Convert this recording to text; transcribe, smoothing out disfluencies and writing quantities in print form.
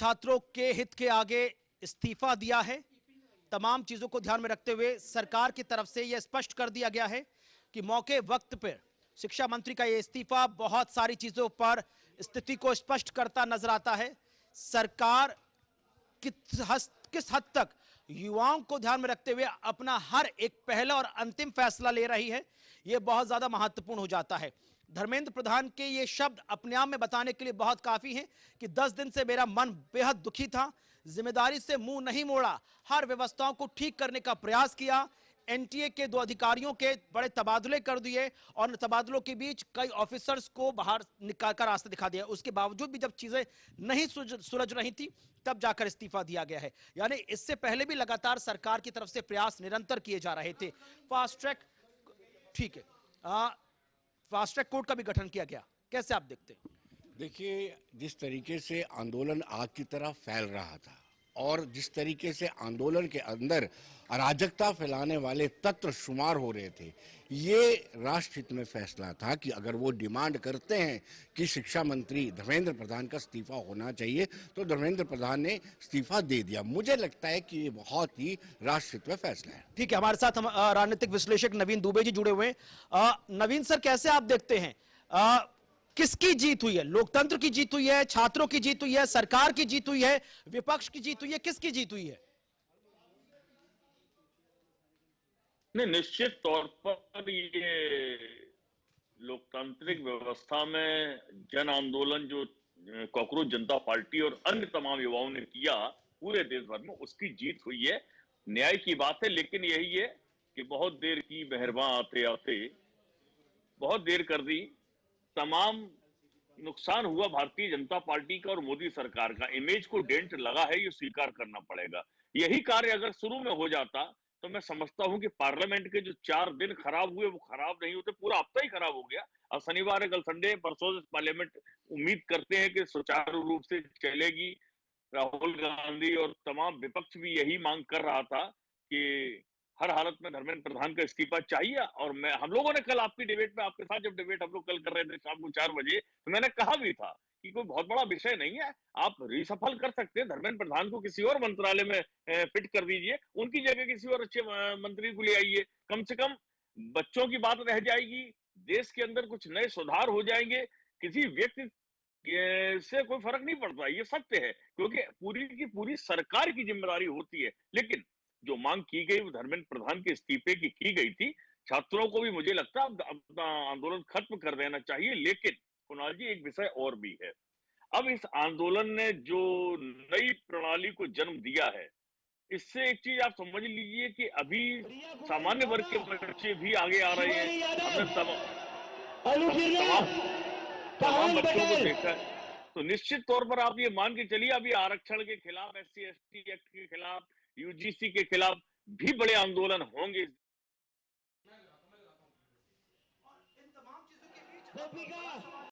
छात्रों के हित के आगे इस्तीफा दिया है। तमाम चीजों को ध्यान में रखते हुए सरकार की तरफ से यह स्पष्ट कर दिया गया है कि मौके वक्त पर शिक्षा मंत्री का यह इस्तीफा बहुत सारी चीजों पर स्थिति को स्पष्ट करता नजर आता है। सरकार किस हद तक युवाओं को ध्यान में रखते हुए अपना हर एक पहला और अंतिम फैसला ले रही है, यह बहुत ज्यादा महत्वपूर्ण हो जाता है। धर्मेंद्र प्रधान के ये शब्द अपने आप में बताने के लिए बहुत काफी हैं कि 10 दिन से मेरा मन बेहद दुखी था, जिम्मेदारी से मुंह नहीं मोड़ा, हर व्यवस्थाओं को ठीक करने का प्रयास किया। एनटीए के 2 अधिकारियों के बड़े तबादले कर दिए और तबादलों के बीच कई ऑफिसर्स को बाहर निकालकर रास्ता दिखा दिया। उसके बावजूद भी जब चीजें नहीं सुलझ रही थी, तब जाकर इस्तीफा दिया गया है। यानी इससे पहले भी लगातार सरकार की तरफ से प्रयास निरंतर किए जा रहे थे। फास्ट ट्रैक, ठीक है, फास्ट ट्रैक कोर्ट का भी गठन किया गया। कैसे आप देखते हैं? देखिए, जिस तरीके से आंदोलन आग की तरह फैल रहा था और जिस तरीके से आंदोलन के अंदर अराजकता फैलाने वाले तत्व शुमार हो रहे थे, ये राष्ट्रहित में फैसला था कि अगर वो डिमांड करते हैं कि शिक्षा मंत्री धर्मेंद्र प्रधान का इस्तीफा होना चाहिए, तो धर्मेंद्र प्रधान ने इस्तीफा दे दिया। मुझे लगता है कि ये बहुत ही राष्ट्रहित में फैसला है। ठीक है, हमारे साथ हम राजनीतिक विश्लेषक नवीन दुबे जी जुड़े हुए हैं। नवीन सर, कैसे आप देखते हैं किसकी जीत हुई है? लोकतंत्र की जीत हुई है, छात्रों की जीत हुई है, सरकार की जीत हुई है, विपक्ष की जीत हुई है, किसकी जीत हुई है? नहीं, निश्चित तौर पर ये लोकतांत्रिक व्यवस्था में जन आंदोलन जो कॉकरोच जनता पार्टी और अन्य तमाम युवाओं ने किया पूरे देश भर में, उसकी जीत हुई है। न्याय की बात है, लेकिन यही है कि बहुत देर की मेहरबान आते आते बहुत देर कर दी। तमाम नुकसान हुआ भारतीय जनता पार्टी का और मोदी सरकार का। इमेज को डेंट लगा है, ये स्वीकार करना पड़ेगा। यही कार्य अगर शुरू में हो जाता तो मैं समझता हूं कि पार्लियामेंट के जो 4 दिन खराब हुए वो खराब नहीं होते, पूरा हफ्ता ही खराब हो गया। अब शनिवार है, कल संडे है, परसों से पार्लियामेंट उम्मीद करते हैं कि सुचारू रूप से चलेगी। राहुल गांधी और तमाम विपक्ष भी यही मांग कर रहा था कि हर हालत में धर्मेंद्र प्रधान का इस्तीफा चाहिए। और हम लोगों ने कल आपकी डिबेट में, आपके साथ जब डिबेट हम लोग कल कर रहे थे शाम को 4 बजे, तो मैंने कहा भी था कि कोई बहुत बड़ा विषय नहीं है, आप रिसफल कर सकते हैं, धर्मेंद्र प्रधान को किसी और मंत्रालय में फिट कर दीजिए, उनकी जगह किसी और अच्छे मंत्री को ले आइए, कम से कम बच्चों की बात रह जाएगी, देश के अंदर कुछ नए सुधार हो जाएंगे। किसी व्यक्ति से कोई फर्क नहीं पड़ता, ये सत्य है, क्योंकि पूरी की पूरी सरकार की जिम्मेदारी होती है। लेकिन जो मांग की गई वो धर्मेंद्र प्रधान के इस्तीफे की गई थी। छात्रों को भी मुझे लगता है अपना आंदोलन खत्म कर देना चाहिए। लेकिन कुणाल जी, एक विषय और भी है। अब इस आंदोलन ने जो नई प्रणाली को जन्म दिया है, इससे एक चीज आप समझ लीजिए कि अभी सामान्य वर्ग के बच्चे भी आगे आ रहे हैं। हमने तमाम तमाम बच्चों को देखा है। तो निश्चित तौर पर आप ये मान के चलिए, अभी आरक्षण के खिलाफ, SC ST एक्ट के खिलाफ, UGC के खिलाफ भी बड़े आंदोलन होंगे।